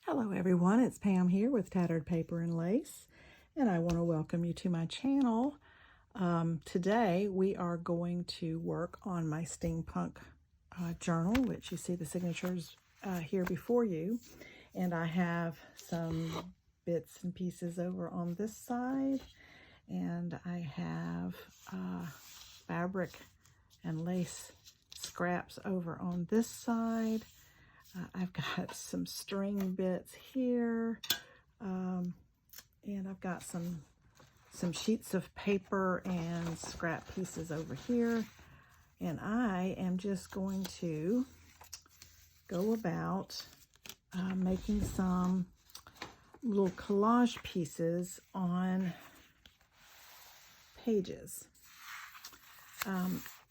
Hello everyone, it's Pam here with Tattered Paper and Lace, and I want to welcome you to my channel. Today we are going to work on my steampunk journal, which you see the signatures here before you, and I have some bits and pieces over on this side, and I have fabric and lace scraps over on this side. I've got some string bits here, and I've got some sheets of paper and scrap pieces over here, and I am just going to go about making some little collage pieces on pages.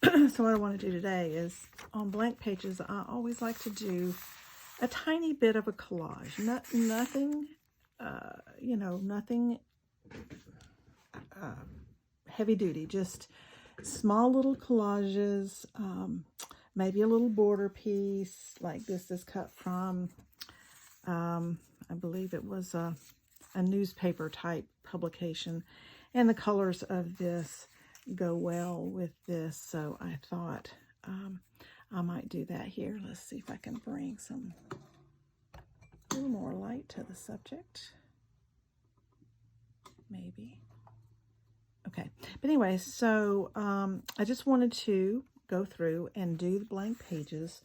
So what I want to do today is, on blank pages, I always like to do a tiny bit of a collage. Nothing, nothing heavy duty, just small little collages, maybe a little border piece, like this is cut from, I believe it was a newspaper type publication, and the colors of this go well with this, so I thought I might do that here. Let's see if I can bring a little more light to the subject. Maybe. Okay, but anyway, so I just wanted to go through and do the blank pages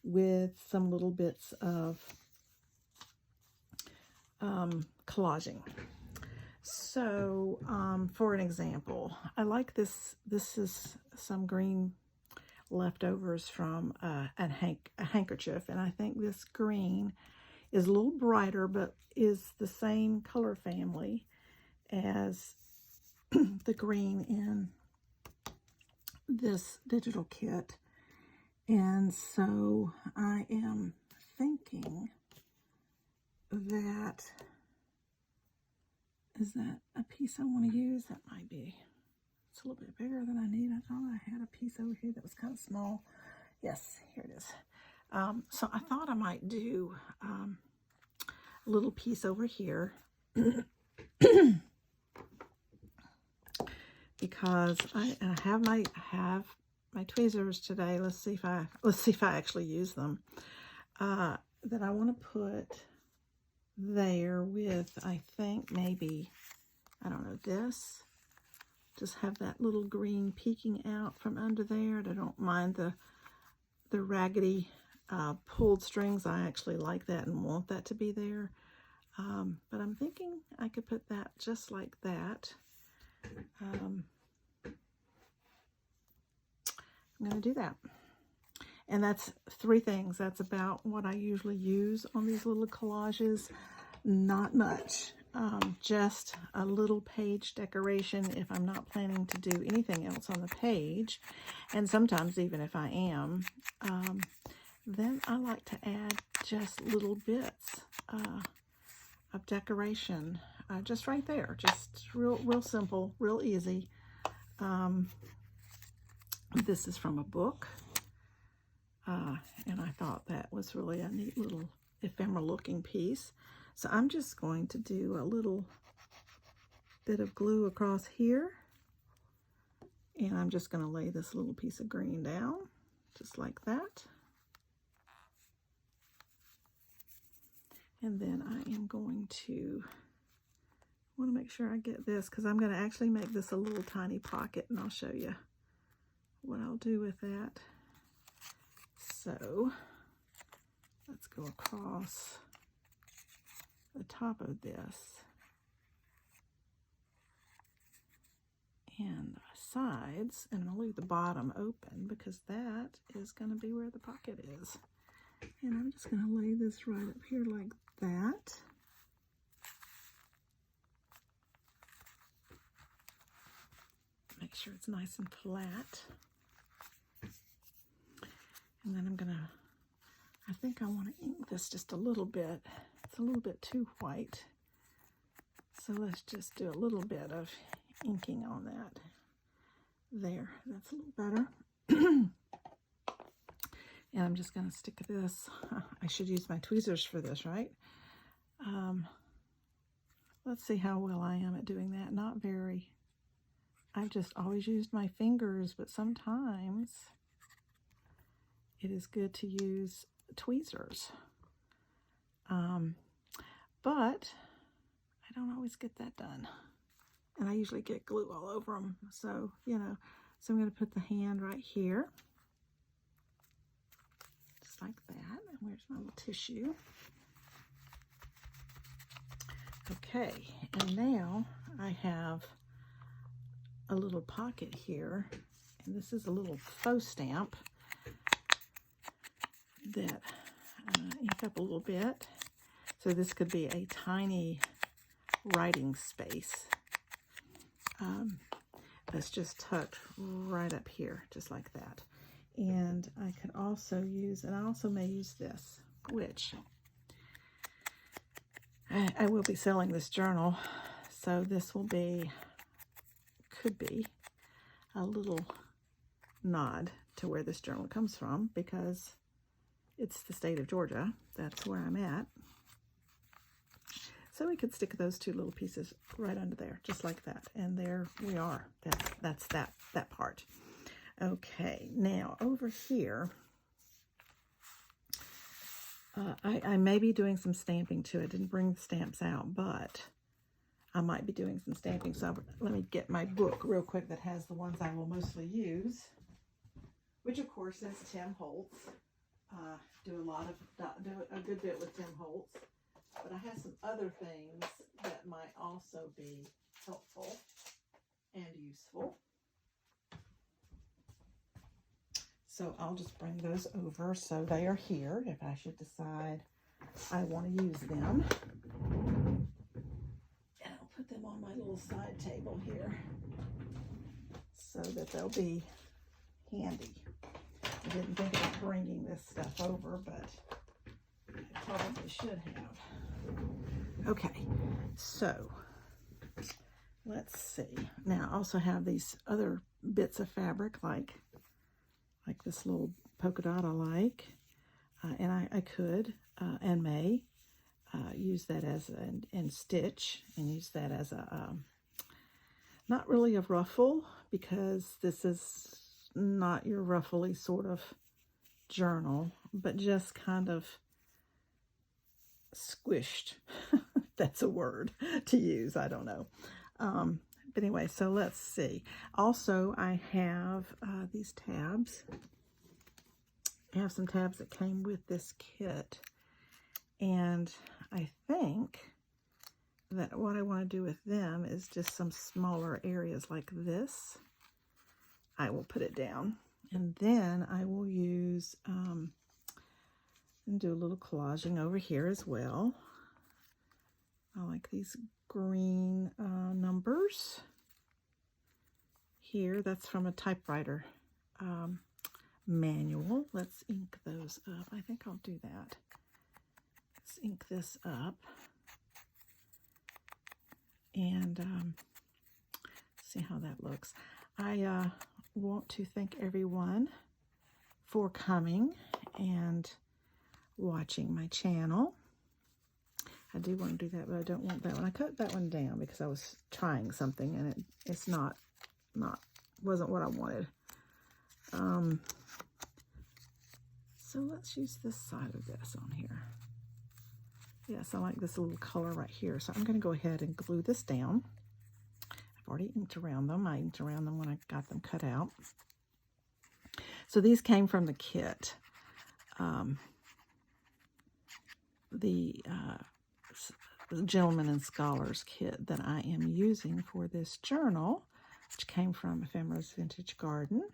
with some little bits of collaging. So, for an example, I like this. This is some green leftovers from a handkerchief, and I think this green is a little brighter, but is the same color family as the green in this digital kit. And so I am thinking that, is that a piece I want to use? That might be. It's a little bit bigger than I need. I thought I had a piece over here that was kind of small. Yes, here it is. So I thought I might do a little piece over here because I have my tweezers today. Let's see if I actually use them. That I want to put there with, I think maybe, I don't know, this. Just have that little green peeking out from under there. I don't mind the raggedy pulled strings. I actually like that and want that to be there. But I'm thinking I could put that just like that. I'm going to do that. And that's 3 things. That's about what I usually use on these little collages. Not much. Just a little page decoration if I'm not planning to do anything else on the page. And sometimes even if I am, then I like to add just little bits of decoration. Just right there. Just real simple, real easy. This is from a book. And I thought that was really a neat little ephemeral looking piece. So I'm just going to do a little bit of glue across here. And I'm just going to lay this little piece of green down, just like that. And then I am going to, want to make sure I get this, because I'm going to actually make this a little tiny pocket, and I'll show you what I'll do with that. So let's go across the top of this and the sides, and I'll leave the bottom open because that is going to be where the pocket is. And I'm just going to lay this right up here like that. Make sure it's nice and flat. And then I'm going to, I think I want to ink this just a little bit. It's a little bit too white. So let's just do a little bit of inking on that. There, that's a little better. And I'm just going to stick this. I should use my tweezers for this, right? Let's see how well I am at doing that. Not very. I've just always used my fingers, but sometimes it is good to use tweezers. But I don't always get that done. And I usually get glue all over them. So, you know, so I'm going to put the hand right here. Just like that. And where's my little tissue? Okay, and now I have a little pocket here. And this is a little faux stamp that ink up a little bit. So this could be a tiny writing space. That's just tucked right up here, just like that. And I could also use, and I also may use this, which I will be selling this journal. So this will be, could be a little nod to where this journal comes from, because it's the state of Georgia. That's where I'm at. So we could stick those two little pieces right under there, just like that. And there we are. That's that part. Okay, now over here, I may be doing some stamping too. I didn't bring the stamps out, but I might be doing some stamping. So let me get my book real quick that has the ones I will mostly use, which of course is Tim Holtz. Do a good bit with Tim Holtz. But I have some other things that might also be helpful and useful. So I'll just bring those over so they are here if I should decide I want to use them. And I'll put them on my little side table here so that they'll be handy. I didn't think about bringing this stuff over, but I probably should have. Okay, so let's see. Now I also have these other bits of fabric like this little polka dot I like, and I could and may use that as and stitch and use that as a not really a ruffle, because this is not your ruffly sort of journal, but just kind of squished. That's a word to use. I don't know. But anyway, so let's see. Also, I have these tabs. I have some tabs that came with this kit. And I think that what I want to do with them is just some smaller areas like this. I will put it down. And then I will use, and do a little collaging over here as well. I like these green numbers here. That's from a typewriter manual. Let's ink those up. I think I'll do that. Let's ink this up. And see how that looks. I want to thank everyone for coming and watching my channel. I do want to do that, but I don't want that one. I cut that one down because I was trying something and it's wasn't what I wanted. So let's use this side of this on here. Yes, I like this little color right here. So I'm going to go ahead and glue this down. I've already inked around them. I inked around them when I got them cut out. So these came from the kit. The Gentleman and Scholars kit that I am using for this journal, which came from Ephemera's Vintage Garden.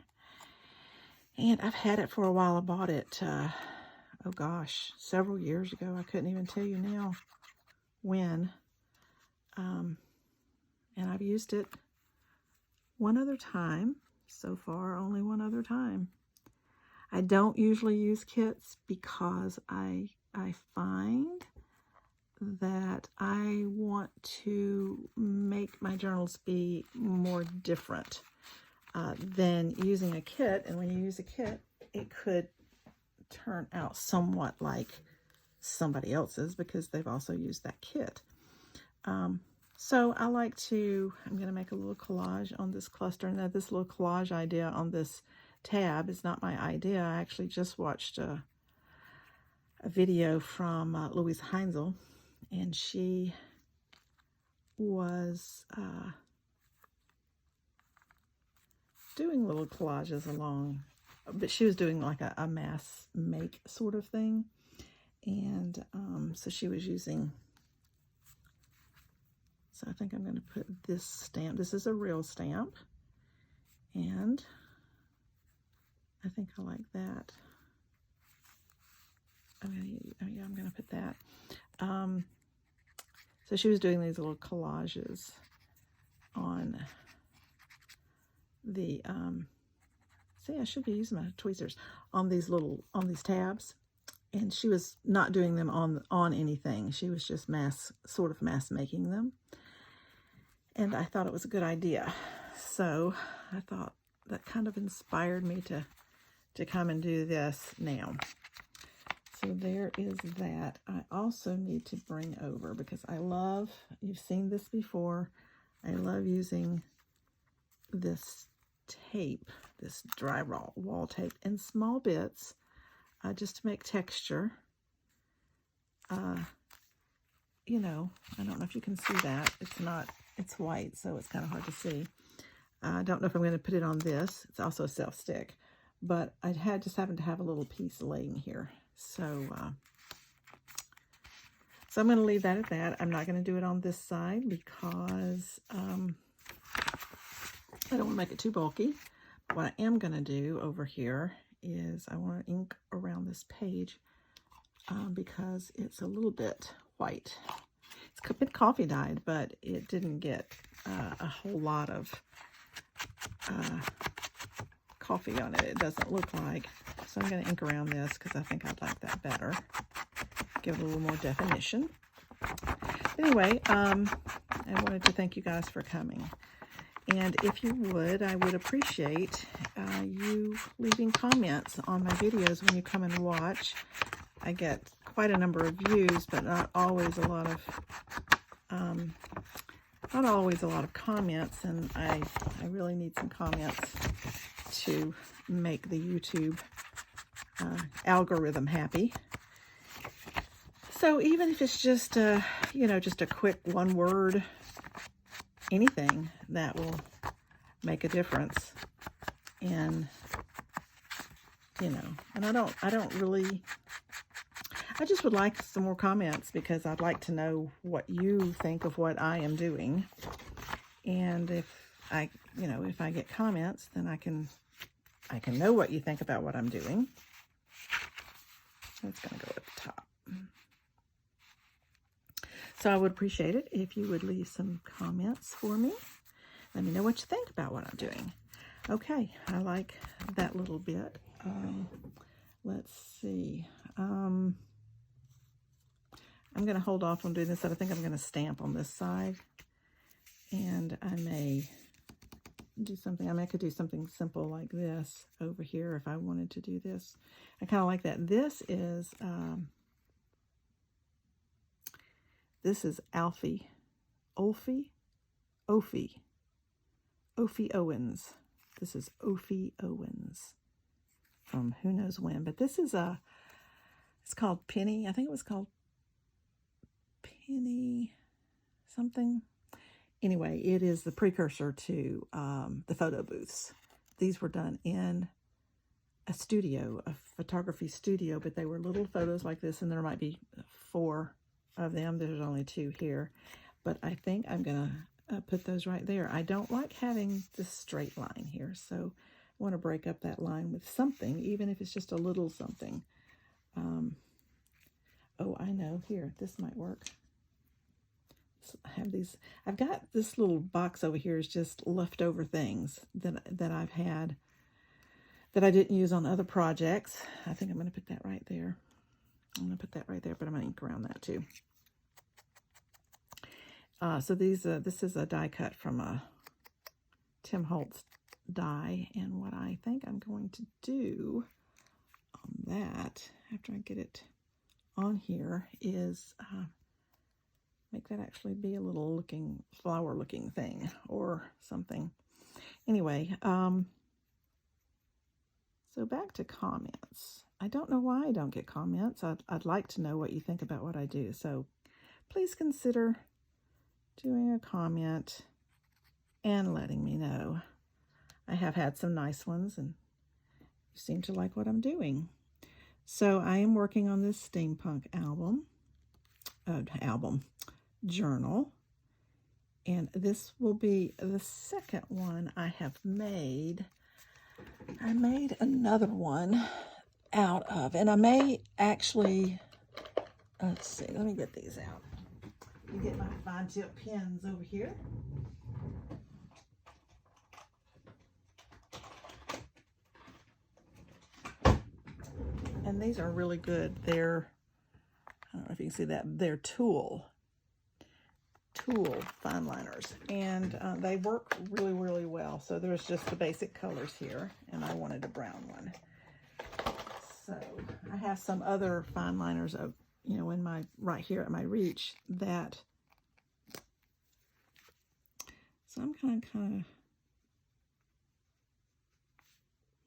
And I've had it for a while. I bought it, oh gosh, several years ago. I couldn't even tell you now when. And I've used it one other time. So far, only one other time. I don't usually use kits because I find that I want to make my journals be more different than using a kit. And when you use a kit, it could turn out somewhat like somebody else's because they've also used that kit. So I like to, I'm going to make a little collage on this cluster. Now this little collage idea on this tab is not my idea. I actually just watched a video from Louise Heinzel, and she was doing little collages along, but she was doing like a mass make sort of thing. And so she was using, so I think I'm going to put this stamp. This is a real stamp, and I think I like that. I'm going to put that. So she was doing these little collages on the, see, I should be using my tweezers on these tabs. And she was not doing them on anything. She was just sort of mass making them. And I thought it was a good idea. So I thought that kind of inspired me to come and do this now. So there is that. I also need to bring over, because I love, you've seen this before, I love using this tape, this drywall wall tape in small bits, just to make texture. You know, I don't know if you can see that. It's white, so it's kind of hard to see. I don't know if I'm going to put it on this. It's also a self-stick, but I just happened to have a little piece laying here. So I'm going to leave that at that. I'm not going to do it on this side because I don't want to make it too bulky. What I am going to do over here is I want to ink around this page because it's a little bit white. It's a bit coffee dyed, but it didn't get a whole lot of coffee on it. It doesn't look like. So I'm going to ink around this because I think I'd like that better. Give it a little more definition. Anyway, I wanted to thank you guys for coming. And if you would, I would appreciate you leaving comments on my videos when you come and watch. I get quite a number of views, but not always a lot of comments, and I really need some comments to make the YouTube algorithm happy. So even if it's just just a quick one word, anything that will make a difference. And and I just would like some more comments, because I'd like to know what you think of what I am doing. And if I get comments, then I can know what you think about what I'm doing. That's going to go at the top. So I would appreciate it if you would leave some comments for me. Let me know what you think about what I'm doing. Okay, I like that little bit. Let's see. I'm going to hold off on doing this. I think I'm going to stamp on this side. And I may do something. I could do something simple like this over here if I wanted to do this. I kind of like that. This is Ophi Owens. This is Ophi Owens from who knows when. But this is it's called Penny. I think it was called Penny something. Anyway, it is the precursor to the photo booths. These were done in a studio, a photography studio, but they were little photos like this, and there might be 4 of them. There's only 2 here, but I think I'm gonna put those right there. I don't like having this straight line here, so I want to break up that line with something, even if it's just a little something. Oh, I know, here, this might work. I've got this little box over here is just leftover things that I've had that I didn't use on other projects. I think I'm going to put that right there. I'm going to put that right there, but I'm going to ink around that too. So this is a die cut from a Tim Holtz die, and what I think I'm going to do on that, after I get it on here is make that actually be a little flower looking thing or something. Anyway, so back to comments. I don't know why I don't get comments. I'd like to know what you think about what I do. So please consider doing a comment and letting me know. I have had some nice ones and you seem to like what I'm doing. So I am working on this steampunk journal. And this will be the second one I have made. I made another one out of, and I may actually, let's see, let me get these out. You get my fine tip pens over here. And these are really good. They're, I don't know if you can see that, they're tool fine liners, and they work really, really well. So there's just the basic colors here, and I wanted a brown one. So I have some other fine liners, you know, in my right here at my reach that. So I'm kind of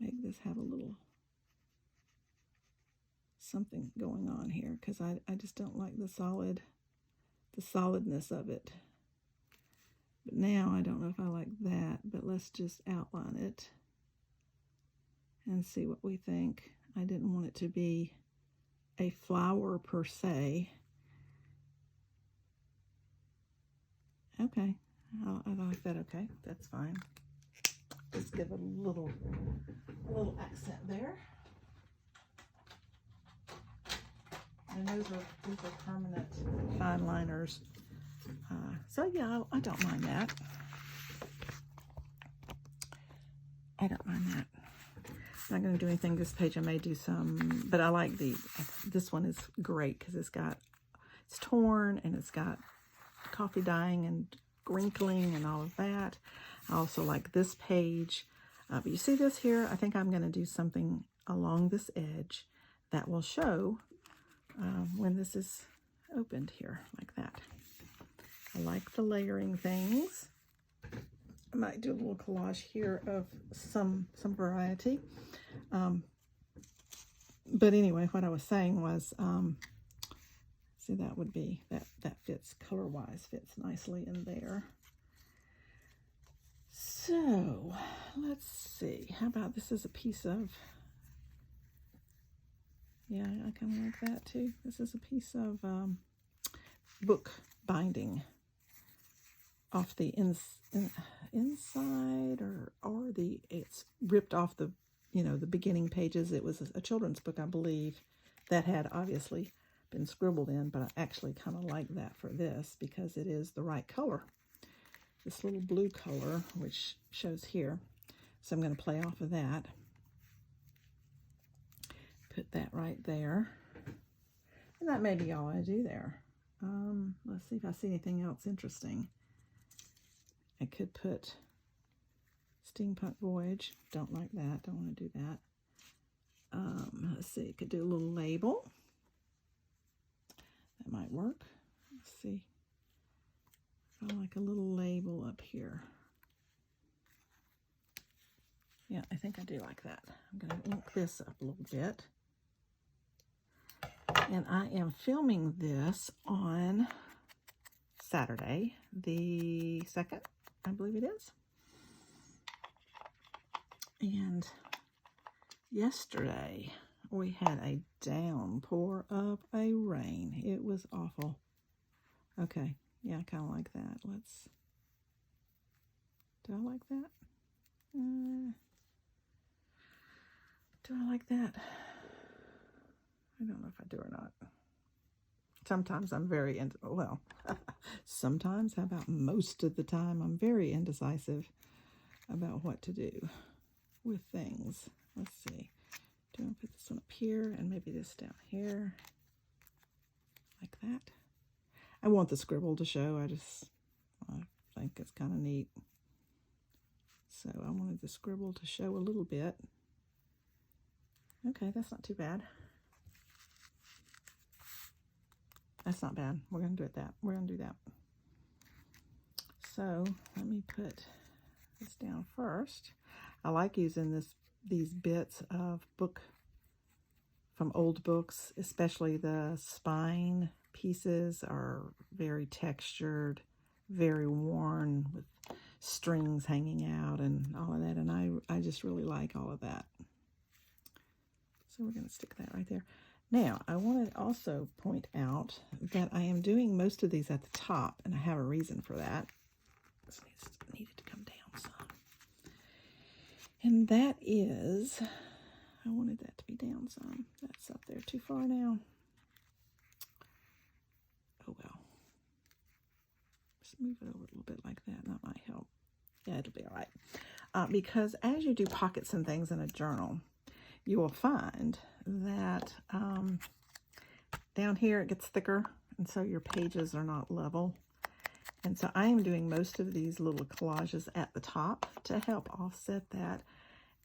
make this have a little something going on here, because I just don't like the solidness of it. But now I don't know if I like that, but let's just outline it and see what we think. I didn't want it to be a flower per se. Okay, I like that. Okay, that's fine. Let's give it a little accent there. And those are permanent fine liners. So yeah, I don't mind that. I don't mind that. I'm not going to do anything this page. I may do some, but I like this one is great because it's torn and it's got coffee dyeing and wrinkling and all of that. I also like this page. But you see this here? I think I'm going to do something along this edge that will show when this is opened here, like that. I like the layering things. I might do a little collage here of some variety. But anyway, what I was saying was, see, that would be, that fits color-wise, fits nicely in there. So, let's see. How about this is a piece of, yeah, I kind of like that too. This is a piece of book binding off the inside, or it's ripped off the, you know, the beginning pages. It was a children's book, I believe, that had obviously been scribbled in, but I actually kind of like that for this because it is the right color. This little blue color, which shows here. So I'm going to play off of that. Put that right there. And that may be all I do there. Let's see if I see anything else interesting. I could put Steampunk Voyage. Don't like that. Don't want to do that. Let's see. Could do a little label. That might work. Let's see. I like a little label up here. Yeah, I think I do like that. I'm going to ink this up a little bit. And I am filming this on Saturday, the 2nd, I believe it is. And yesterday we had a downpour of a rain. It was awful. Okay, yeah, I kind of like that. Do I like that? Do I like that? I don't know if I do or not. Sometimes I'm very, well, sometimes, how about most of the time, I'm very indecisive about what to do with things. Let's see. Do I put this one up here and maybe this down here? Like that. I want the scribble to show. I think it's kind of neat. So I wanted the scribble to show a little bit. Okay, that's not too bad. That's not bad. We're going to do it that. We're going to do that. So let me put this down first. I like using these bits of book from old books, especially the spine pieces are very textured, very worn with strings hanging out and all of that. And I just really like all of that. So we're going to stick that right there. Now, I want to also point out that I am doing most of these at the top, and I have a reason for that. This needed to come down some. And that is, I wanted that to be down some. That's up there too far now. Oh well. Just move it over a little bit like that. That might help. Yeah, it'll be all right. Because as you do pockets and things in a journal, you will find that down here it gets thicker, and so your pages are not level. And so I am doing most of these little collages at the top to help offset that.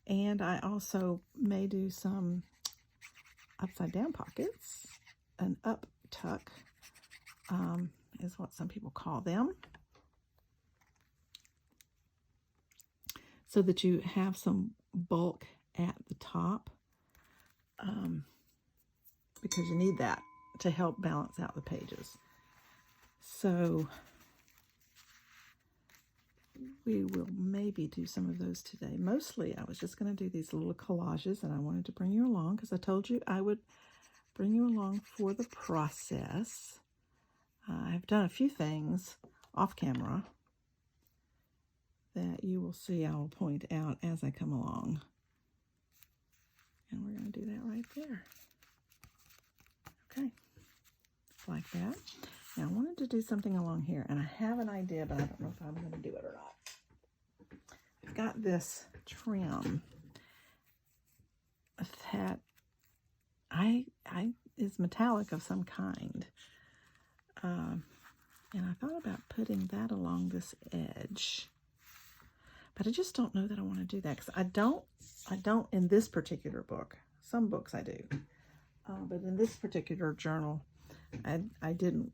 And I also may do some upside down pockets. An up tuck is what some people call them. So that you have some bulk at the top, because you need that to help balance out the pages. So we will maybe do some of those today. Mostly I was just going to do these little collages, and I wanted to bring you along because I told you I would bring you along for the process. I've done a few things off camera that you will see I will point out as I come along. And we're going to do that right there. Okay, like that. Now I wanted to do something along here, and I have an idea, but I don't know if I'm going to do it or not. I've got this trim that is metallic of some kind. And I thought about putting that along this edge. But I just don't know that I want to do that, because I don't in this particular book. Some books I do. But in this particular journal, I didn't,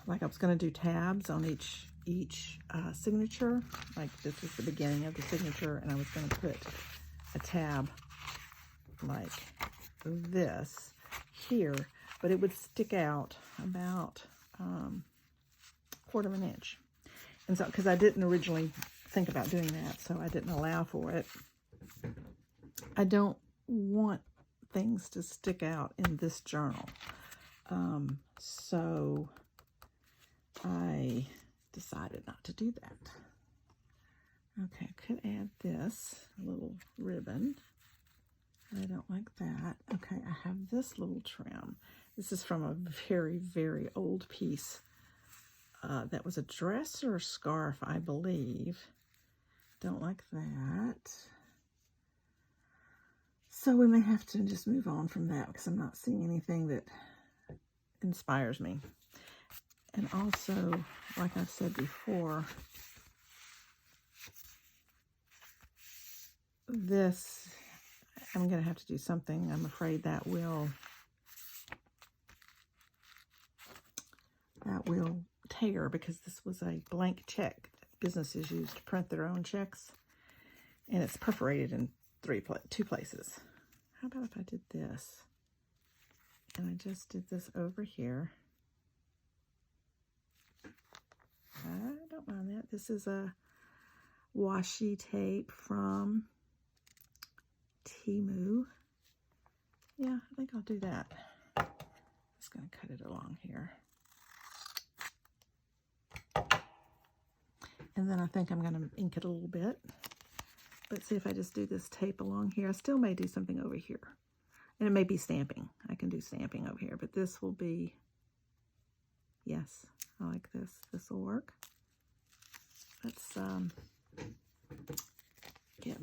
like I was going to do tabs on each signature. Like this is the beginning of the signature, and I was going to put a tab like this here, but it would stick out about 1/4 of an inch. And so, because I didn't originally think about doing that, so I didn't allow for it. I don't want things to stick out in this journal. So I decided not to do that. Okay, I could add this little ribbon. I don't like that. Okay, I have this little trim. This is from a very, very old piece. That was a dress or a scarf, I believe. Don't like that. So we may have to just move on from that, because I'm not seeing anything that inspires me. And also, like I've said before, this, I'm going to have to do something. I'm afraid that will tear, because this was a blank check. Businesses use to print their own checks, and it's perforated in two places. How about if I did this, and I just did this over here? I don't mind that. This is a washi tape from Temu. Yeah, I think I'll do that. Just going to cut it along here. And then I think I'm going to ink it a little bit. But see, if I just do this tape along here, I still may do something over here. And it may be stamping. I can do stamping over here, but this will be, yes, I like this. This will work. Let's get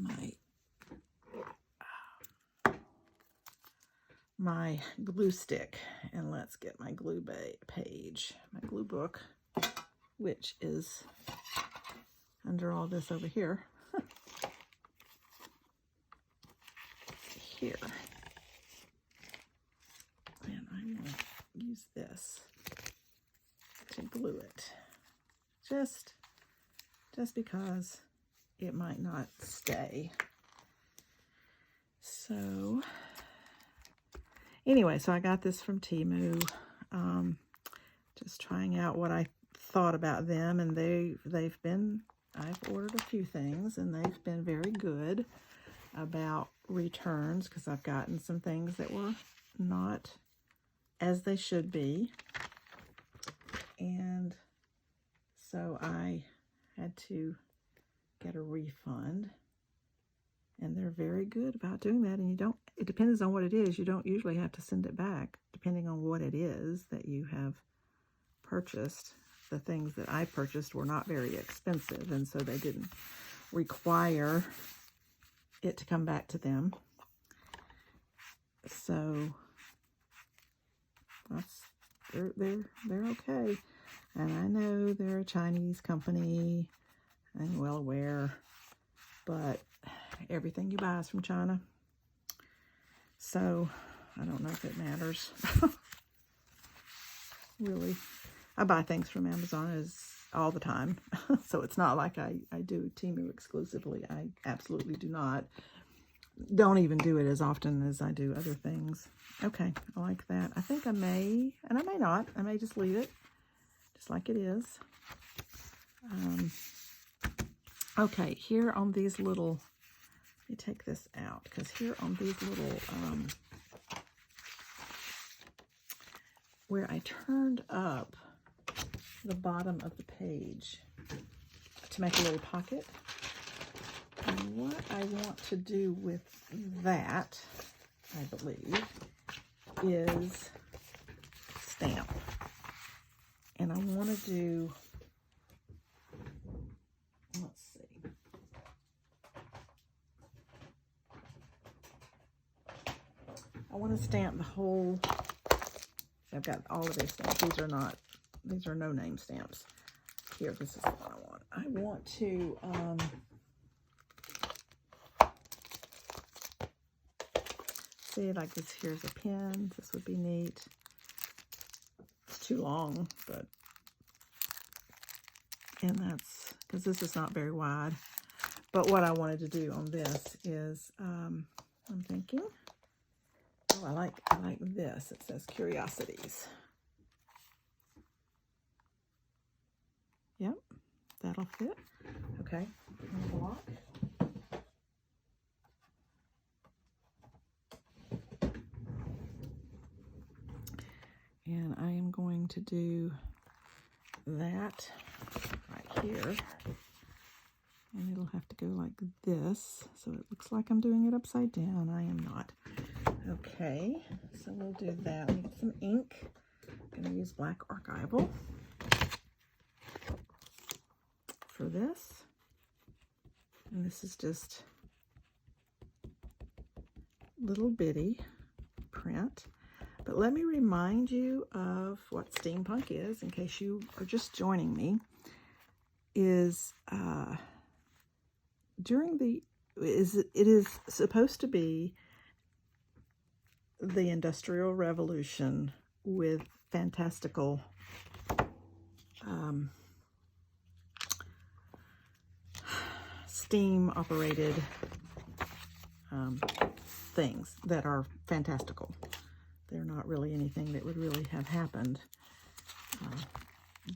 my glue stick, and let's get my glue page, my glue book, which is under all this over here. Here. And I'm going to use this. just because it might not stay. So anyway, so I got this from Temu. Just trying out what I thought about them, and I've ordered a few things, and they've been very good about returns, because I've gotten some things that were not as they should be, and so I had to get a refund, and they're very good about doing that. And it depends on what it is. You don't usually have to send it back, depending on what it is that you have purchased. The things that I purchased were not very expensive, and so they didn't require it to come back to them. So they're okay. And I know they're a Chinese company, I'm well aware, but everything you buy is from China. So I don't know if it matters. Really. I buy things from Amazon all the time. So it's not like I do Temu exclusively. I absolutely do not. Don't even do it as often as I do other things. Okay, I like that. I think I may, and I may not. I may just leave it just like it is. Okay, here on these little, let me take this out, because here on these little, where I turned up the bottom of the page to make a little pocket, and what I want to do with that, I believe, is stamp. And I want to do, let's see. I want to stamp the whole, I've got all of these stamps. These are no name stamps. Here, this is what I want. I want to, see, like this, here's a pen. This would be neat. It's too long, but, and that's, because this is not very wide. But what I wanted to do on this is, I'm thinking, oh, I like this. It says Curiosities. Yep, that'll fit. Okay, block. And I am going to do that right here. And it'll have to go like this. So it looks like I'm doing it upside down. I am not. Okay, so we'll do that. Let me get some ink. I'm going to use black archival for this. And this is just little bitty print. But let me remind you of what steampunk is, in case you are just joining me, is it is supposed to be the Industrial Revolution with fantastical steam-operated things that are fantastical. They're not really anything that would really have happened,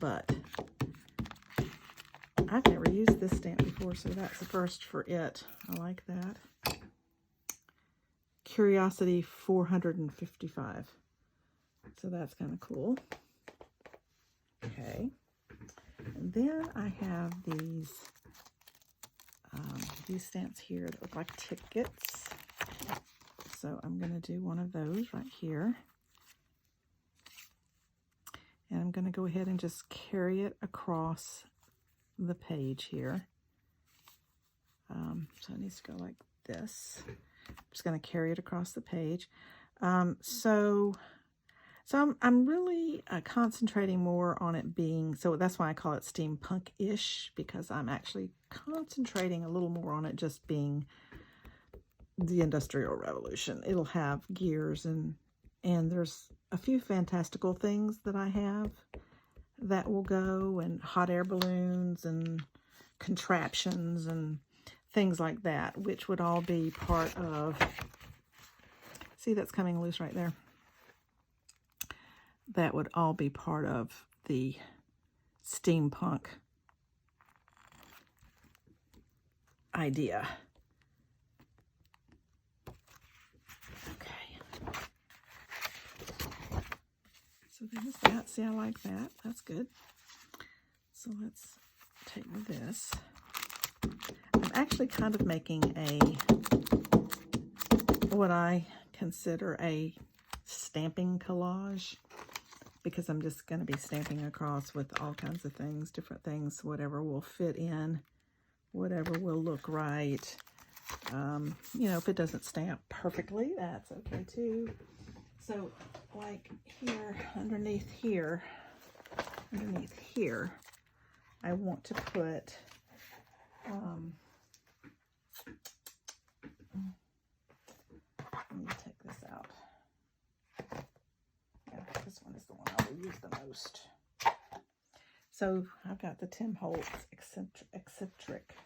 but I've never used this stamp before, so that's the first for it. I like that. Curiosity 455. So that's kind of cool. Okay. And then I have these stamps here that look like tickets. So I'm going to do one of those right here. And I'm going to go ahead and just carry it across the page here. So it needs to go like this. I'm just going to carry it across the page. So I'm really concentrating more on it being, so that's why I call it steampunk-ish, because I'm actually concentrating a little more on it just being the Industrial Revolution. It'll have gears and there's a few fantastical things that I have that will go, and hot air balloons and contraptions and things like that, which would all be part of, see, that's coming loose right there. That would all be part of the steampunk idea. Okay. So there's that. See, I like that. That's good. So let's take this. I'm actually kind of making what I consider a stamping collage, because I'm just going to be stamping across with all kinds of things, different things, whatever will fit in, whatever will look right. You know, if it doesn't stamp perfectly, that's okay too. So like here, underneath here, I want to put, let me take this out. Yeah, this one is the one I will use the most. So I've got the Tim Holtz eccentric?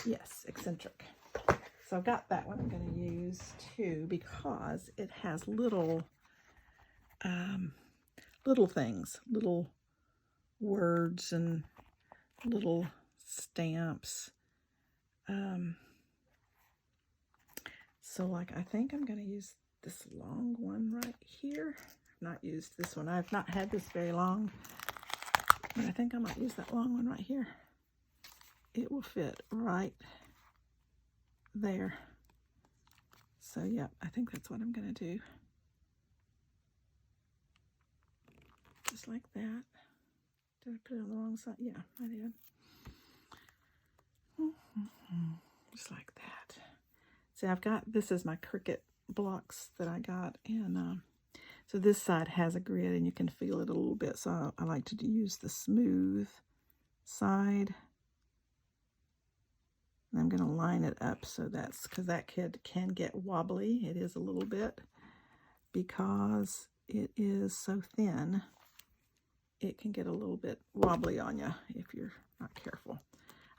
Yes, eccentric. So I've got that one I'm going to use too, because it has little things, little words and little stamps. So like, I think I'm going to use this long one right here. I've not used this one. I've not had this very long, but I think I might use that long one right here. It will fit right there. So yeah, I think that's what I'm going to do. Just like that. Did I put it on the wrong side? Yeah, I did. Just like that. See, I've got, this is my Cricut blocks that I got, and so this side has a grid and you can feel it a little bit, so I like to use the smooth side. And I'm going to line it up, so that's, because that kid can get wobbly. It is a little bit, because it is so thin. It can get a little bit wobbly on you if you're not careful.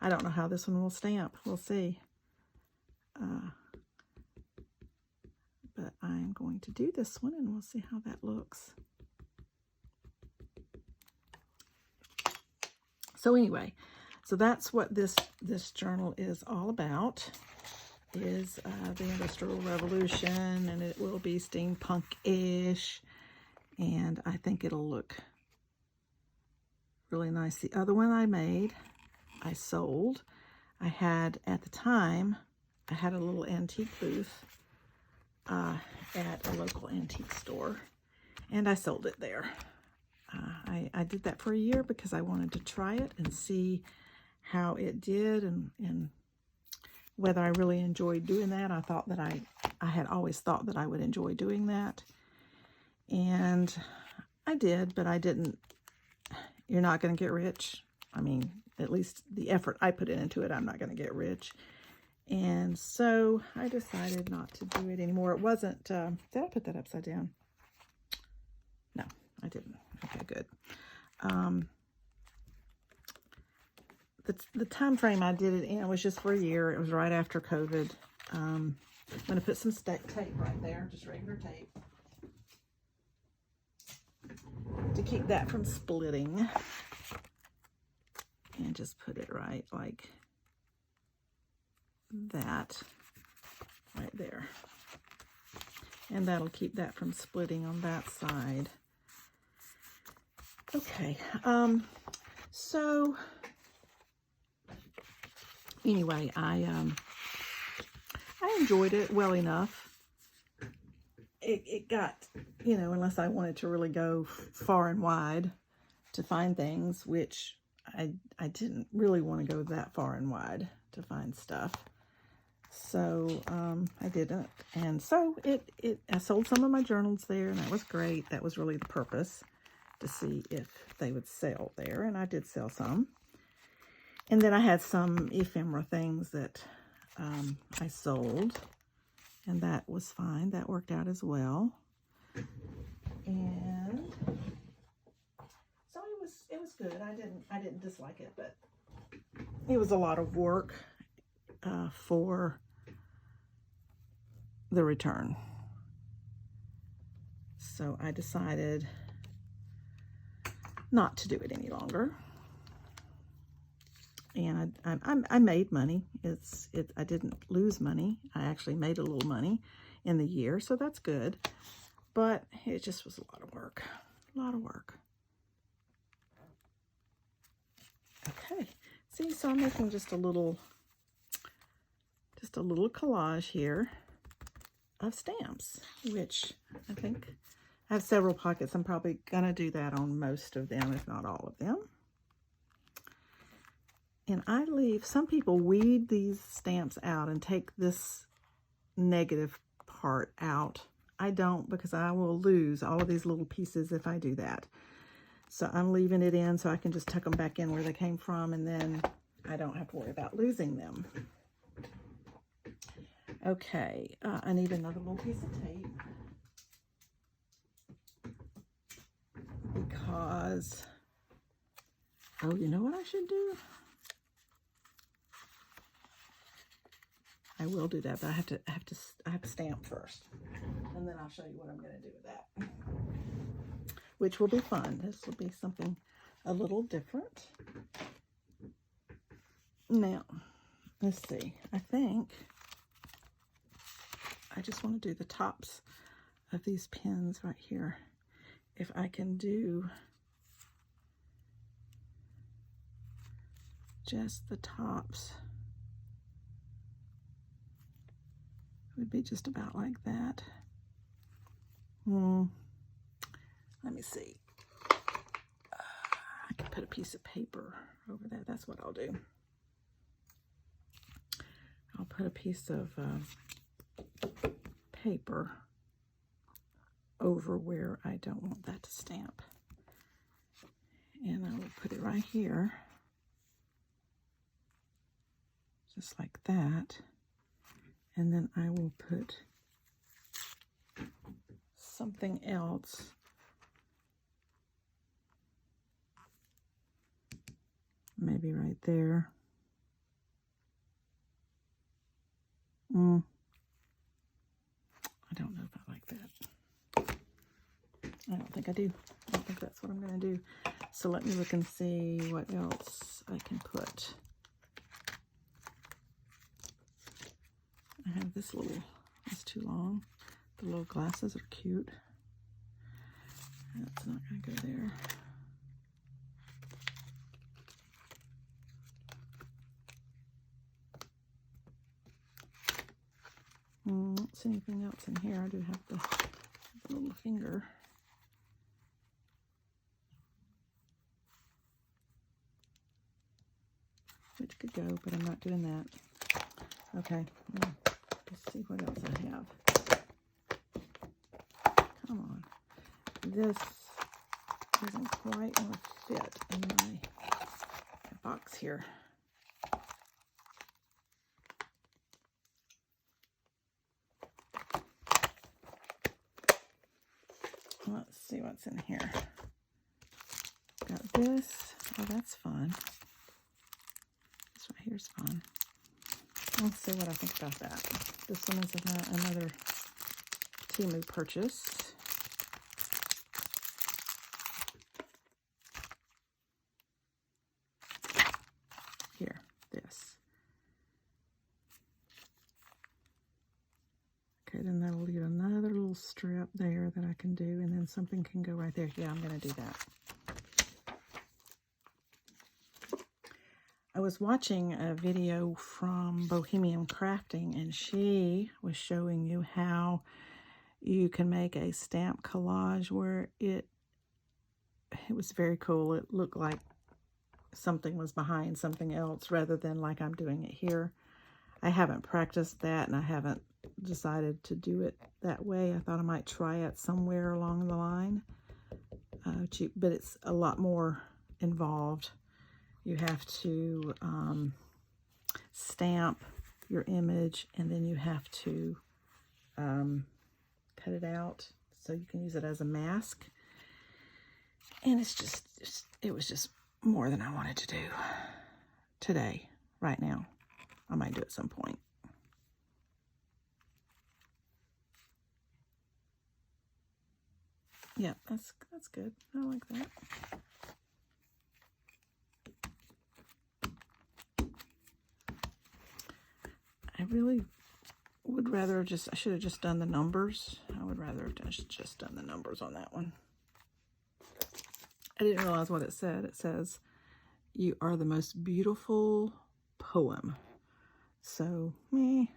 I don't know how this one will stamp. We'll see. But I'm going to do this one and we'll see how that looks. So anyway, so that's what this journal is all about, is the Industrial Revolution, and it will be steampunk-ish, and I think it'll look really nice. The other one I made, I sold. I had, at the time, I had a little antique booth at a local antique store, and I sold it there. I did that for a year because I wanted to try it and see how it did, and whether I really enjoyed doing that. I thought that I had always thought that I would enjoy doing that, and I did, but I didn't. You're not going to get rich. I mean, at least the effort I put into it, I'm not going to get rich. And so I decided not to do it anymore. It wasn't, did I put that upside down? No, I didn't. Okay, good. The time frame I did it in was just for a year. It was right after COVID. I'm going to put some tape right there, just regular tape, to keep that from splitting. And just put it right like that, right there. And that'll keep that from splitting on that side. Okay, so anyway, I enjoyed it well enough. It got, you know, unless I wanted to really go far and wide to find things, which I didn't really want to go that far and wide to find stuff. So I didn't. And so I sold some of my journals there, and that was great. That was really the purpose, to see if they would sell there. And I did sell some. And then I had some ephemera things that I sold, and that was fine. That worked out as well. And was good. I didn't dislike it, but it was a lot of work for the return. So I decided not to do it any longer. And I made money. I didn't lose money. I actually made a little money in the year, so that's good. But it just was a lot of work. A lot of work. Okay. See, so I'm making just a little collage here of stamps, which I think I have several pockets. I'm probably gonna do that on most of them, if not all of them. And I leave, some people weed these stamps out and take this negative part out. I don't, because I will lose all of these little pieces if I do that. So I'm leaving it in so I can just tuck them back in where they came from, and then I don't have to worry about losing them. Okay, I need another little piece of tape because, oh, you know what I should do? I will do that, but I have to stamp first, and then I'll show you what I'm going to do with that, which will be fun. This will be something a little different. Now, let's see. I think I just want to do the tops of these pins right here. If I can do just the tops, it would be just about like that. Let me see. I can put a piece of paper over there. That's what I'll do. I'll put a piece of paper over where I don't want that to stamp. And I will put it right here. Just like that. And then I will put something else maybe right there. I don't know if I like that. I don't think I do. I don't think that's what I'm going to do. So let me look and see what else I can put. I have this little, it's too long. The little glasses are cute. That's not going to go there. Don't see anything else in here. I do have the little finger. Which could go, but I'm not doing that. Okay, let's see what else I have. Come on. This doesn't quite want to fit in my box here. Let's see what's in here. Got this. Oh, that's fun. This right here's fun. Let's see what I think about that. This one is another Temu purchase. Here, this. Okay, then that'll leave another little strip there that I can do, and then something can go right there. Yeah, I'm going to do that. I was watching a video from Bohemian Crafting, and she was showing you how you can make a stamp collage where it was very cool. It looked like something was behind something else rather than like I'm doing it here. I haven't practiced that, and I haven't decided to do it that way. I thought I might try it somewhere along the line, but it's a lot more involved. You have to stamp your image, and then you have to cut it out so you can use it as a mask. And it was just more than I wanted to do today, right now. I might do it at some point. Yeah, that's good. I like that. I really would rather I should have just done the numbers. I would rather have just done the numbers on that one. I didn't realize what it said. It says, "You are the most beautiful poem." So, it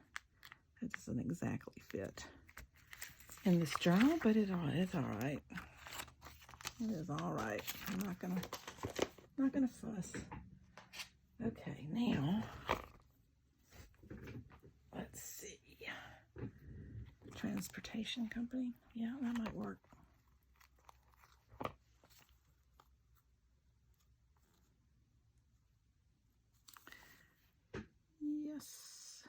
doesn't exactly fit in this journal, but it's all right. It is all right. I'm not gonna fuss. Okay, now let's see. Transportation company. Yeah, that might work. Yes.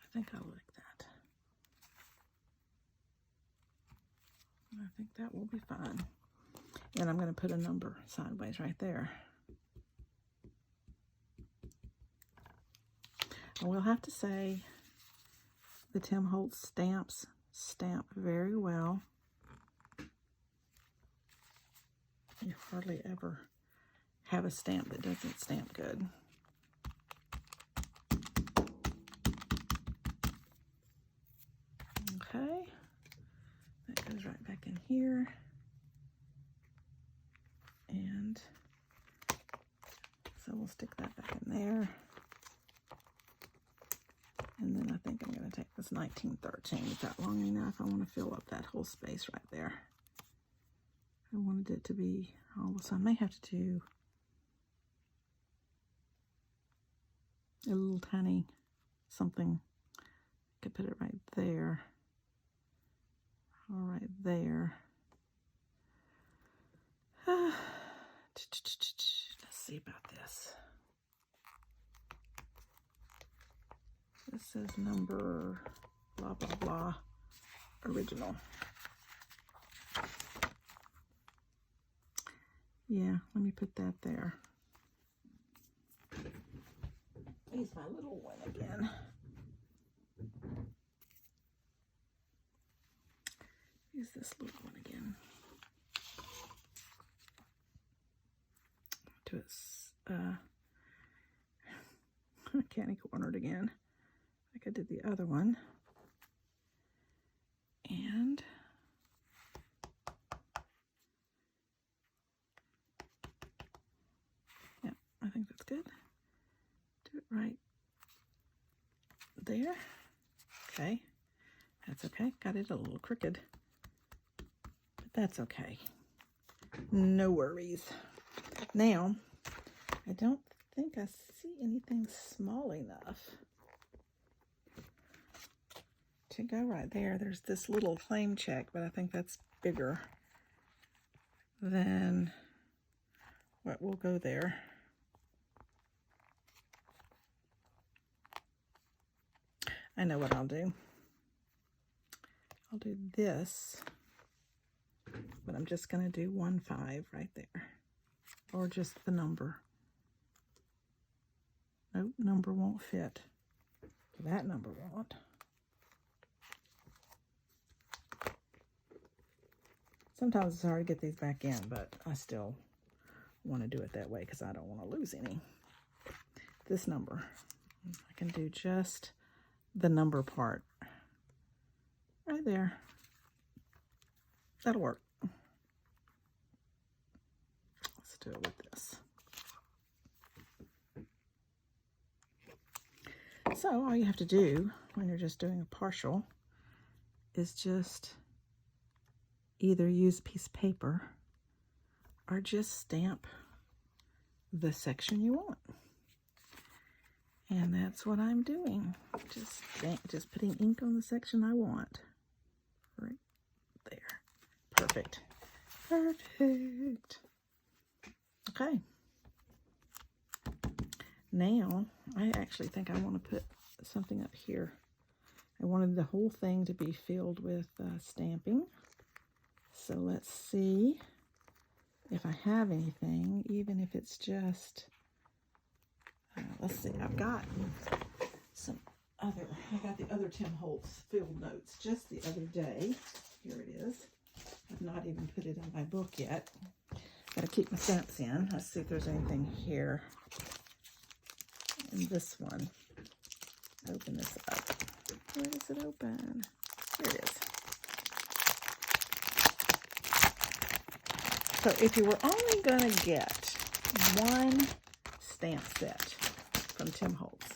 I think I like that. I think that will be fine. And I'm going to put a number sideways right there. I will have to say the Tim Holtz stamps stamp very well. You hardly ever have a stamp that doesn't stamp good. Okay, that goes right back in here. And so we'll stick that back in there. And then I think I'm going to take this 1913. Is that long enough? I want to fill up that whole space right there. I wanted it to be, so I may have to do a little tiny something. I could put it right there. Or right there. Let's see about this. This says number blah blah blah original. Yeah, let me put that there. Use my little one again. Use this little one again. To its candy cornered again, like I did the other one. And yeah, I think that's good. Do it right there. Okay, that's okay. Got it a little crooked, but that's okay. No worries. Now, I don't think I see anything small enough to go right there. There's this little claim check, but I think that's bigger than what will go there. I know what I'll do. I'll do this, but I'm just going to do 1-5 right there, or just the number. Nope, number won't fit. That number won't. Sometimes it's hard to get these back in, but I still want to do it that way because I don't want to lose any. This number, I can do just the number part right there. That'll work. Let's do it with this. So all you have to do when you're just doing a partial is just either use a piece of paper or just stamp the section you want. And that's what I'm doing. Just putting ink on the section I want. Right there. Perfect. Perfect. Okay. Now, I actually think I want to put something up here. I wanted the whole thing to be filled with stamping. So let's see if I have anything, even if it's just, let's see, I got the other Tim Holtz field notes just the other day. Here it is. I've not even put it in my book yet. Gotta keep my stamps in. Let's see if there's anything here in this one. Open this up. Where does it open? Here it is. So if you were only going to get one stamp set from Tim Holtz,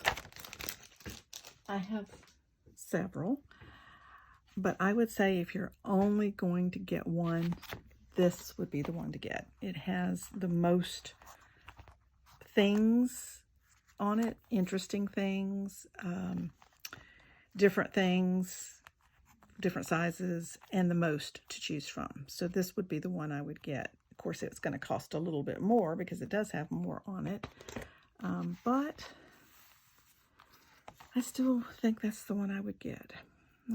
I have several, but I would say if you're only going to get one, this would be the one to get. It has the most things on it, interesting things, different things, different sizes, and the most to choose from. So this would be the one I would get. Of course, it's going to cost a little bit more because it does have more on it, but I still think that's the one I would get.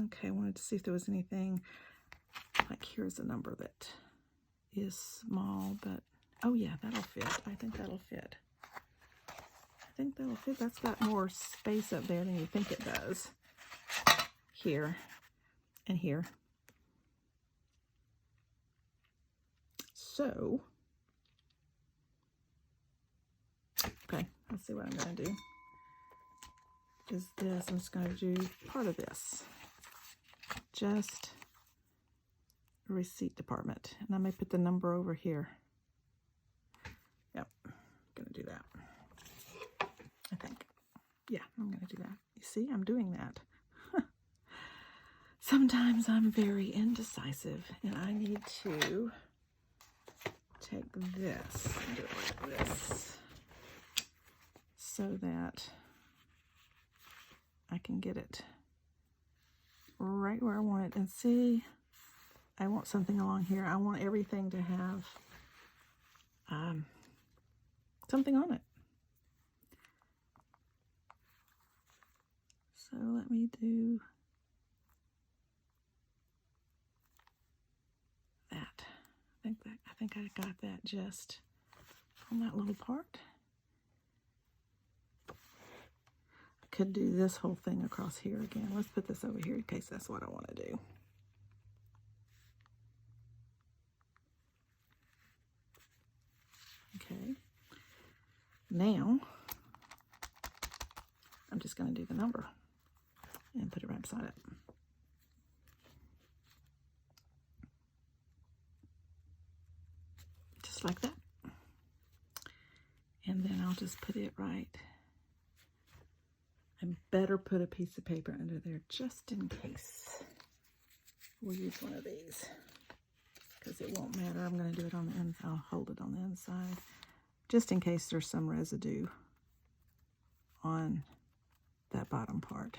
Okay, I wanted to see if there was anything, like here's a number that is small, but oh yeah, that'll fit. I think that'll fit. That's got more space up there than you think it does. Here and here. So, okay, let's see what I'm going to do. Is this, I'm just going to do part of this. Just a receipt department. And I may put the number over here. Yep, I'm going to do that. I think. Yeah, I'm going to do that. You see, I'm doing that. Sometimes I'm very indecisive, and I need to take this and do it like this so that I can get it right where I want it. And see, I want something along here. I want everything to have something on it. So let me do that. I think I got that just on that little part. I could do this whole thing across here again. Let's put this over here in case that's what I want to do. Okay. Now, I'm just going to do the number and put it right beside it. Just like that. And then I'll just put it right. I better put a piece of paper under there just in case. We'll use one of these because it won't matter. I'm going to do it on the inside. I'll hold it on the inside just in case there's some residue on that bottom part.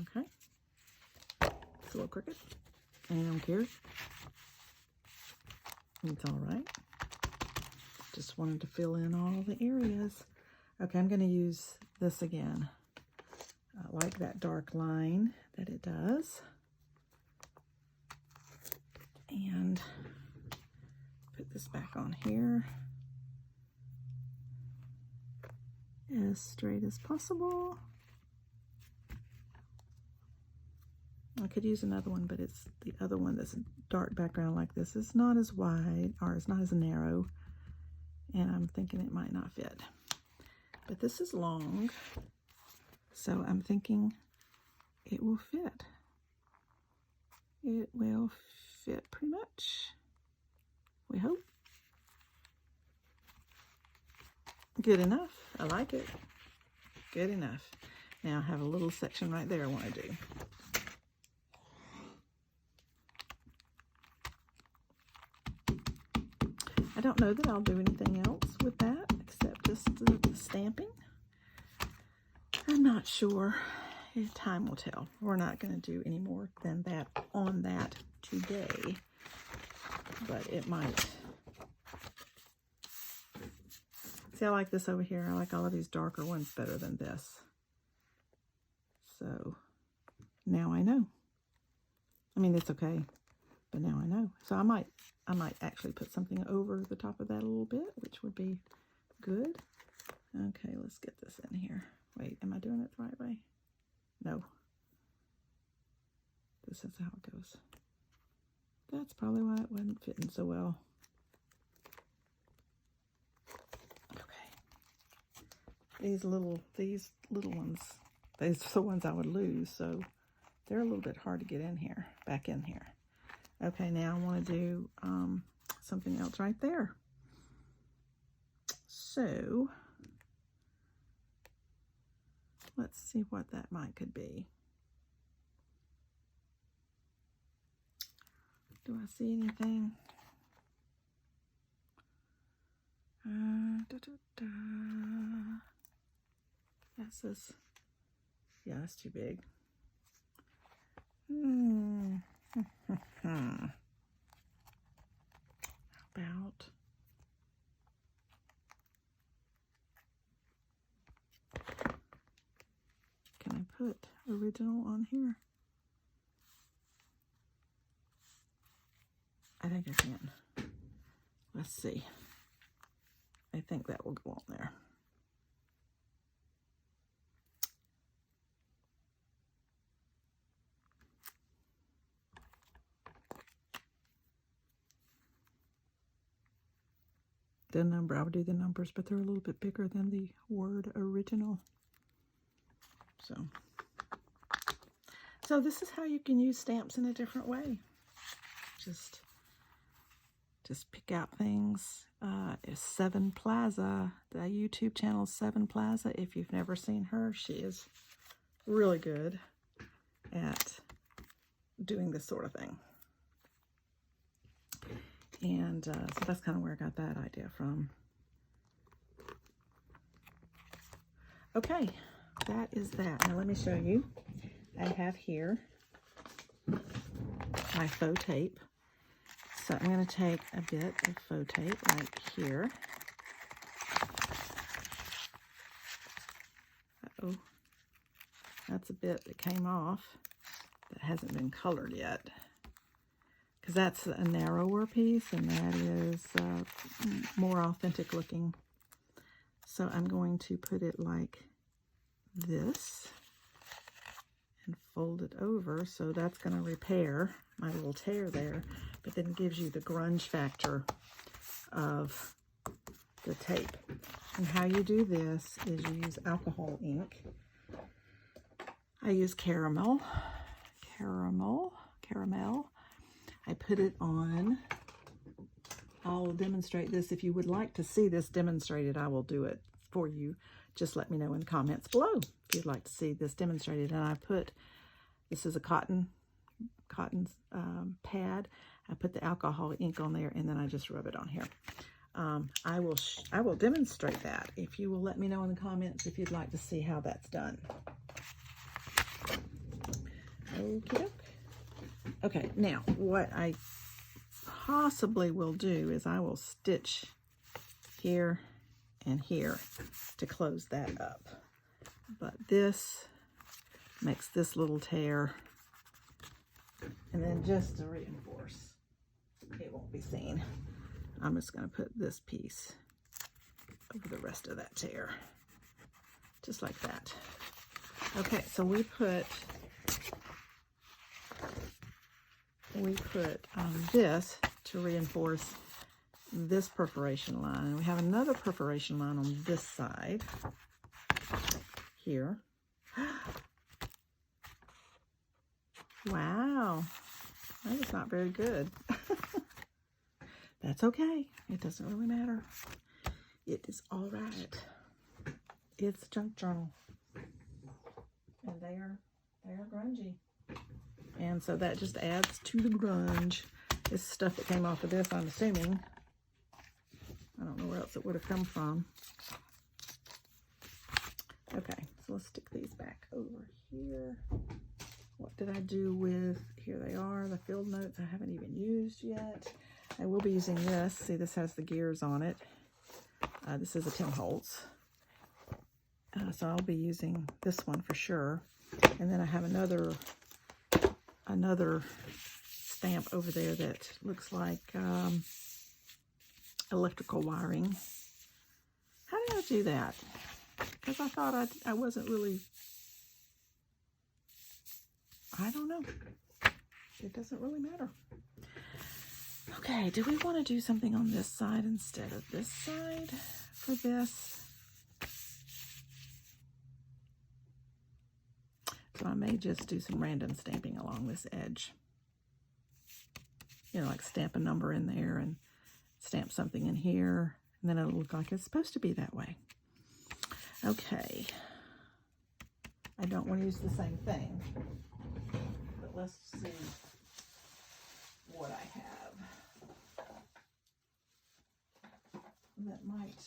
Okay. It's a little crooked. I don't care. It's all right. Just wanted to fill in all the areas. Okay, I'm going to use this again. I like that dark line that it does. And put this back on here as straight as possible. I could use another one, but it's the other one that's a dark background like this. It's not as wide, or it's not as narrow, and I'm thinking it might not fit. But this is long, so I'm thinking it will fit. It will fit pretty much, we hope. Good enough. I like it. Good enough. Now I have a little section right there I want to do. I don't know that I'll do anything else with that except just the stamping. I'm not sure. Time will tell. We're not going to do any more than that on that today, but it might. See, I like this over here. I like all of these darker ones better than this. So now I know. I mean, it's okay, but now I know. So I might actually put something over the top of that a little bit, which would be good. Okay, let's get this in here. Wait, am I doing it the right way? No. This is how it goes. That's probably why it wasn't fitting so well. Okay. These little ones, these are the ones I would lose, so they're a little bit hard to get in here, back in here. Okay, now I want to do something else right there. So let's see what that could be. Do I see anything? That's yeah, that's too big. About can I put original on here? I think I can. Let's see. I think that will go on there. The number, I would do the numbers, but they're a little bit bigger than the word original. So this is how you can use stamps in a different way. Just pick out things. Seven Plaza, the YouTube channel Seven Plaza. If you've never seen her, she is really good at doing this sort of thing. And so that's kind of where I got that idea from. Okay, that is that. Now let me show you. I have here my faux tape. So I'm going to take a bit of faux tape right here. Uh-oh. That's a bit that came off that hasn't been colored yet. Because that's a narrower piece and that is more authentic looking. So I'm going to put it like this and fold it over, so that's going to repair my little tear there, but then it gives you the grunge factor of the tape. And how you do this is you use alcohol ink. I use caramel. I put it on. I'll demonstrate this. If you would like to see this demonstrated, I will do it for you. Just let me know in the comments below if you'd like to see this demonstrated. And I put, this is a cotton pad. I put the alcohol ink on there and then I just rub it on here. I will demonstrate that if you will let me know in the comments if you'd like to see how that's done. Okay. Okay, now what I possibly will do is I will stitch here and here to close that up. But this makes this little tear, and then just to reinforce, it won't be seen. I'm just going to put this piece over the rest of that tear, just like that. Okay, so we put this to reinforce this perforation line. And we have another perforation line on this side here. Wow, that is not very good. That's okay. It doesn't really matter. It is all right. It's junk journal. And they are grungy. And so that just adds to the grunge. This stuff that came off of this, I'm assuming. I don't know where else it would have come from. Okay, so let's stick these back over here. What did I do with, here they are, the field notes I haven't even used yet. I will be using this. See, this has the gears on it. This is a Tim Holtz. So I'll be using this one for sure. And then I have another another stamp over there that looks like electrical wiring. How did I do that? Because I thought I wasn't really, I don't know. It doesn't really matter. Okay, do we want to do something on this side instead of this side for this? So I may just do some random stamping along this edge. You know, like stamp a number in there and stamp something in here, and then it'll look like it's supposed to be that way. Okay. I don't want to use the same thing, but let's see what I have that might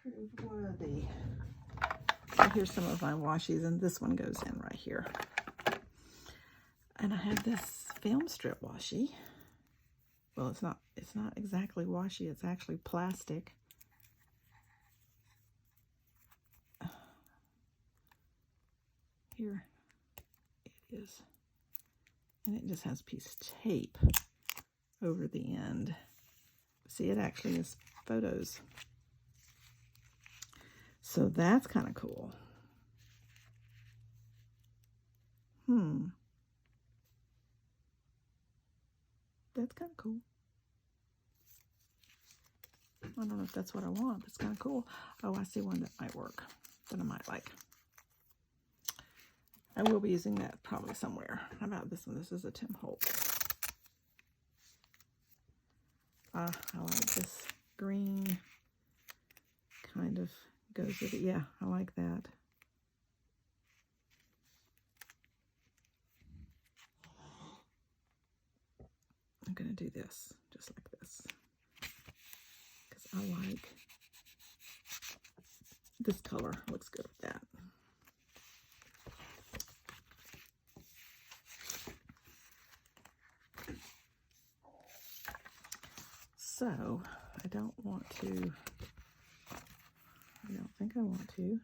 prove worthy. So here's some of my washies, and this one goes in right here. And I have this film strip washi. Well, it's not exactly washi, it's actually plastic. Here it is. And it just has a piece of tape over the end. See, it actually is photos. So that's kind of cool. That's kind of cool. I don't know if that's what I want, but it's kind of cool. Oh, I see one that might work, that I might like. I will be using that probably somewhere. How about this one? This is a Tim Holtz. I like this green, kind of goes with it. Yeah, I like that. I'm going to do this, just like this, because I like this color. Looks good with that. So, I don't think I want to.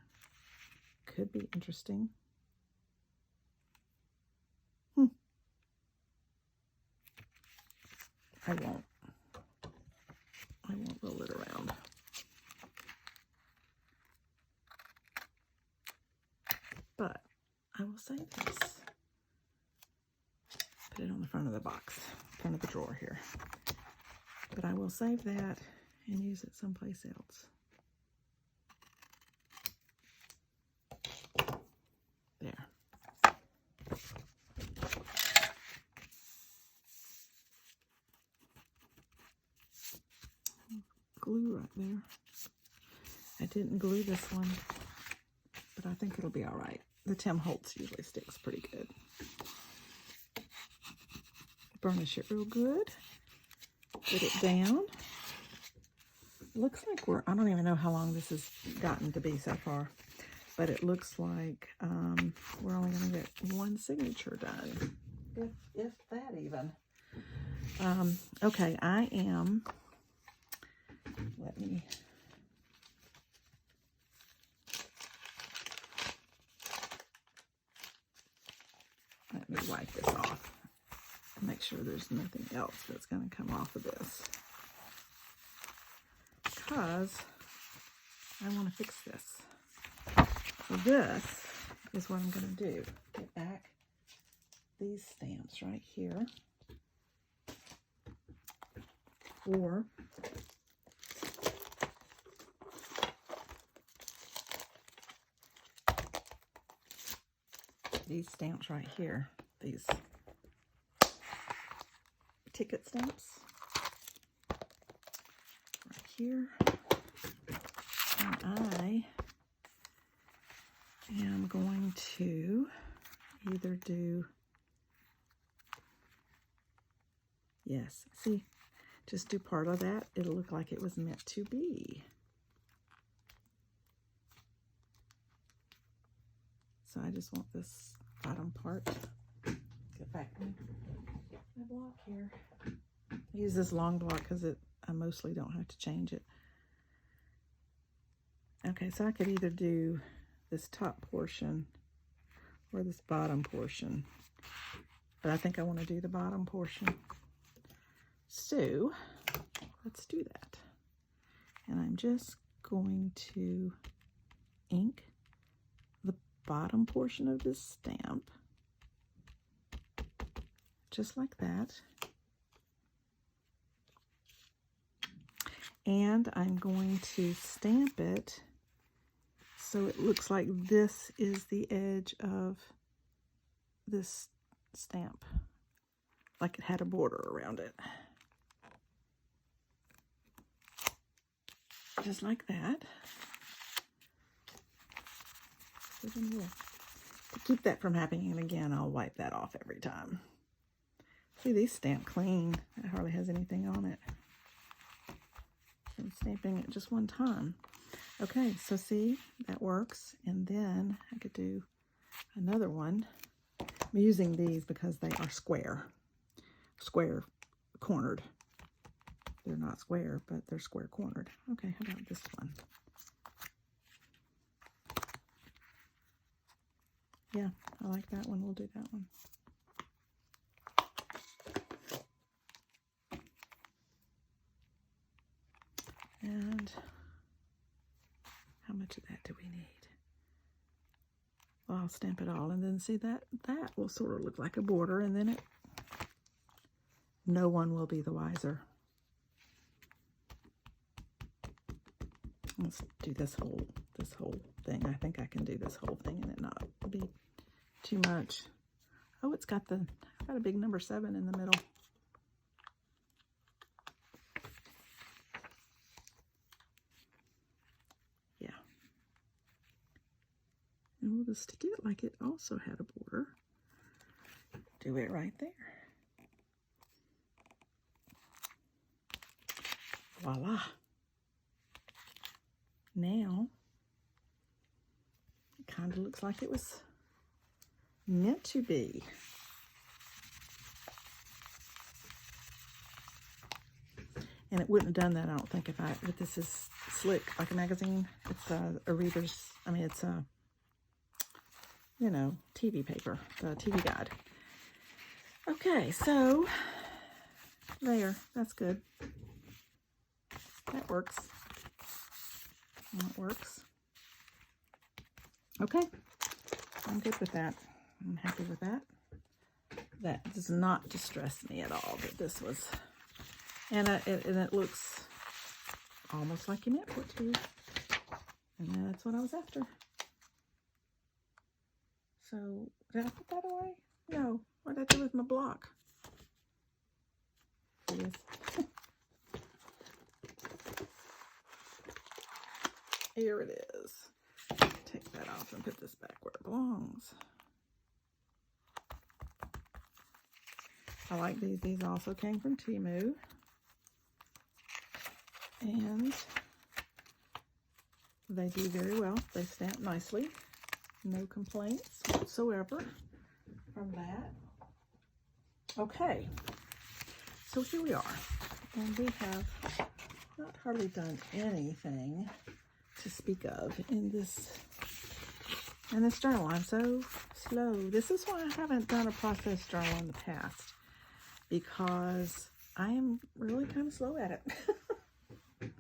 Could be interesting. I won't roll it around. But I will save this. Put it on the front of the box, front of the drawer here. But I will save that and use it someplace else. There. Glue right there. I didn't glue this one, but I think it'll be all right. The Tim Holtz usually sticks pretty good. Burnish it real good. Put it down. Looks like I don't even know how long this has gotten to be so far, but it looks like we're only going to get one signature done, if that even. Okay, let me wipe this off and make sure there's nothing else that's going to come off of this, because I want to fix this. So this is what I'm going to do. Get back these stamps right here, or these stamps right here, these ticket stamps right here. And I am going to either do, yes, see, just do part of that. It'll look like it was meant to be. So I just want this bottom part. Get back my block here. Use this long block because I mostly don't have to change it. Okay, so I could either do this top portion or this bottom portion. But I think I want to do the bottom portion. So let's do that. And I'm just going to ink the bottom portion of this stamp, just like that. And I'm going to stamp it so it looks like this is the edge of this stamp, like it had a border around it. Just like that. So then to keep that from happening again, I'll wipe that off every time. See, these stamp clean. It hardly has anything on it. I'm stamping it just one time. Okay, so see, that works. And then I could do another one. I'm using these because they are square cornered. They're not square, but they're square cornered. Okay, how about this one? Yeah, I like that one. We'll do that one. And how much of that do we need? Well, I'll stamp it all, and then see that will sort of look like a border, and then no one will be the wiser. Let's do this whole thing. I think I can do this whole thing and it not be too much. Oh, it's got a big number 7 in the middle. Yeah. And we'll just stick it like it also had a border. Do it right there. Voila. Now, it kind of looks like it was meant to be. And it wouldn't have done that, I don't think, if this is slick like a magazine. It's a reader's, it's a, TV paper, the TV guide. Okay, so there, that's good. That works. That works. Okay, I'm good with that. I'm happy with that. That does not distress me at all that this was, and it looks almost like you meant for it to. And that's what I was after. So, did I put that away? No. What did I do with my block? It is. Here it is. Take that off and put this back where it belongs. I like these. These also came from Temu. And they do very well. They stamp nicely. No complaints whatsoever from that. Okay. So here we are. And we have not hardly done anything to speak of in this journal. I'm so slow. This is why I haven't done a process journal in the past, because I am really kind of slow at it.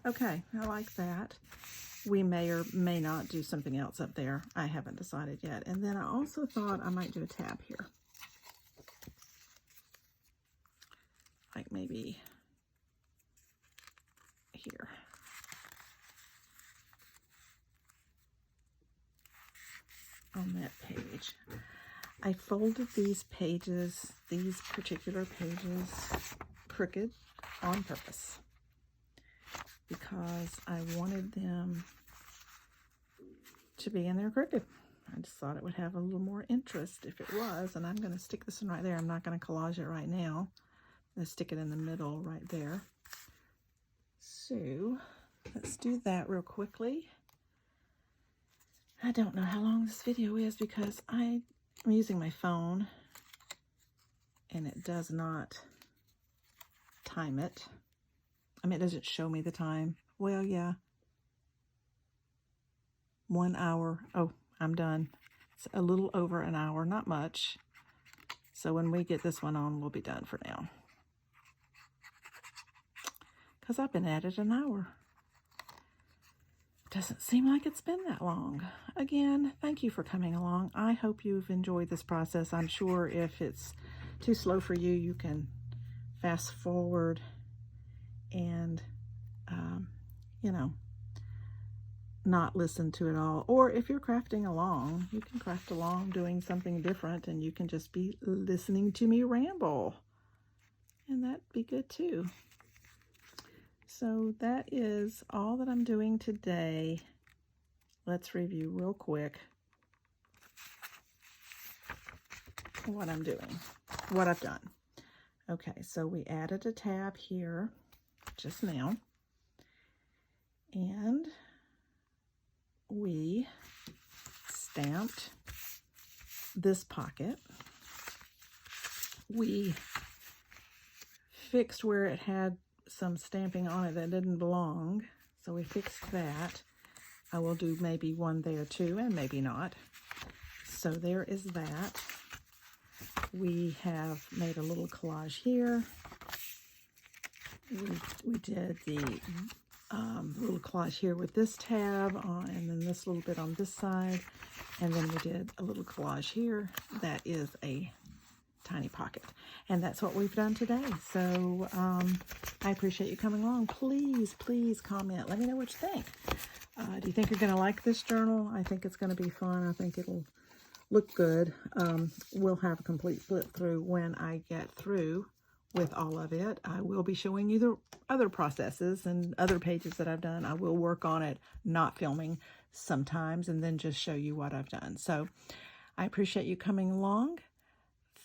Okay, I like that. We may or may not do something else up there. I haven't decided yet. And then I also thought I might do a tab here. Like maybe here. On that page. I folded these pages, these particular pages, crooked on purpose, because I wanted them to be in there crooked. I just thought it would have a little more interest if it was, and I'm going to stick this one right there. I'm not going to collage it right now. I'm going to stick it in the middle right there. So let's do that real quickly. I don't know how long this video is because I'm using my phone and it does not time it. It doesn't show me the time. Well, yeah. 1 hour. Oh, I'm done. It's a little over an hour, not much. So when we get this one on, we'll be done for now. Because I've been at it an hour. Doesn't seem like it's been that long. Again, thank you for coming along. I hope you've enjoyed this process. I'm sure if it's too slow for you, you can fast forward and, you know, not listen to it all. Or if you're crafting along, you can craft along doing something different and you can just be listening to me ramble. And that'd be good too. So that is all that I'm doing today. Let's review real quick what I'm doing, what I've done. Okay, so we added a tab here just now, and we stamped this pocket. We fixed where it had some stamping on it that didn't belong, so we fixed that. I will do maybe one there too, and maybe not. So there is that. We have made a little collage here. We did the little collage here with this tab on, and then this little bit on this side, and then we did a little collage here that is a tiny pocket, and that's what we've done today. So I appreciate you coming along. Please comment, let me know what you think. Do you think you're going to like this journal? I think it's going to be fun. I think it'll look good. We'll have a complete flip through when I get through with all of it. I will be showing you the other processes and other pages that I've done. I will work on it, not filming sometimes, and then just show you what I've done. So I appreciate you coming along.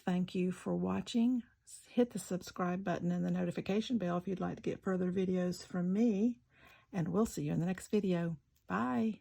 Thank you for watching. Hit the subscribe button and the notification bell if you'd like to get further videos from me. And we'll see you in the next video. Bye.